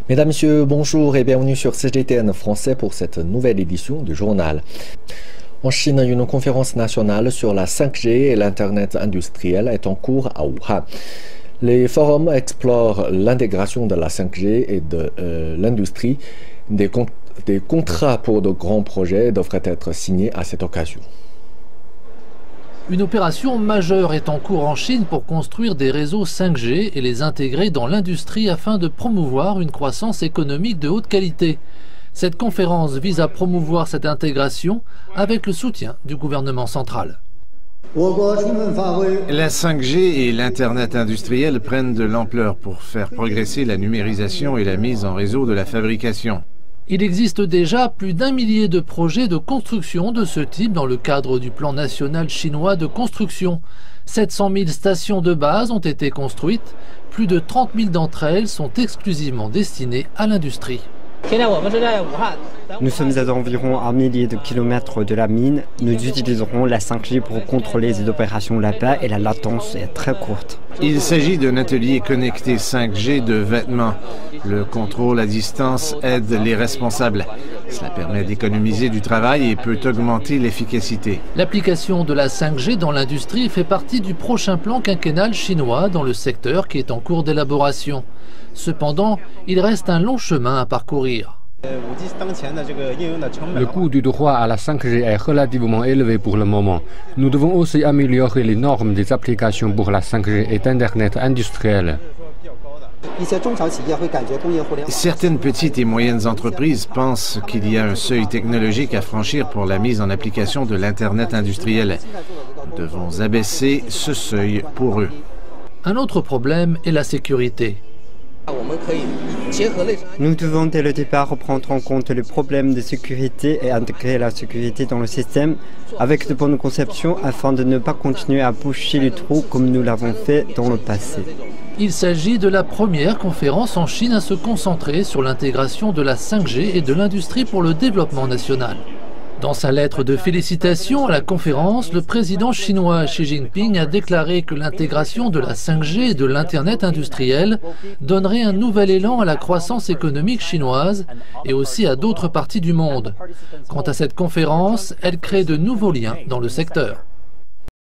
Mesdames, Messieurs, bonjour et bienvenue sur CGTN français pour cette nouvelle édition du journal. En Chine, une conférence nationale sur la 5G et l'Internet industriel est en cours à Wuhan. Les forums explorent l'intégration de la 5G et de l'industrie. Des contrats pour de grands projets devraient être signés à cette occasion. Une opération majeure est en cours en Chine pour construire des réseaux 5G et les intégrer dans l'industrie afin de promouvoir une croissance économique de haute qualité. Cette conférence vise à promouvoir cette intégration avec le soutien du gouvernement central. La 5G et l'Internet industriel prennent de l'ampleur pour faire progresser la numérisation et la mise en réseau de la fabrication. Il existe déjà plus d'1 millier de projets de construction de ce type dans le cadre du plan national chinois de construction. 700 000 stations de base ont été construites. Plus de 30 000 d'entre elles sont exclusivement destinées à l'industrie. Nous sommes à environ 1 millier de kilomètres de la mine. Nous utiliserons la 5G pour contrôler les opérations là-bas et la latence est très courte. Il s'agit d'un atelier connecté 5G de vêtements. Le contrôle à distance aide les responsables. Cela permet d'économiser du travail et peut augmenter l'efficacité. L'application de la 5G dans l'industrie fait partie du prochain plan quinquennal chinois dans le secteur qui est en cours d'élaboration. Cependant, il reste un long chemin à parcourir. Le coût du droit à la 5G est relativement élevé pour le moment. Nous devons aussi améliorer les normes des applications pour la 5G et Internet industriel. Certaines petites et moyennes entreprises pensent qu'il y a un seuil technologique à franchir pour la mise en application de l'Internet industriel. Nous devons abaisser ce seuil pour eux. Un autre problème est la sécurité. Nous devons dès le départ prendre en compte les problèmes de sécurité et intégrer la sécurité dans le système avec de bonnes conceptions afin de ne pas continuer à boucher les trous comme nous l'avons fait dans le passé. Il s'agit de la première conférence en Chine à se concentrer sur l'intégration de la 5G et de l'industrie pour le développement national. Dans sa lettre de félicitations à la conférence, le président chinois Xi Jinping a déclaré que l'intégration de la 5G et de l'Internet industriel donnerait un nouvel élan à la croissance économique chinoise et aussi à d'autres parties du monde. Quant à cette conférence, elle crée de nouveaux liens dans le secteur.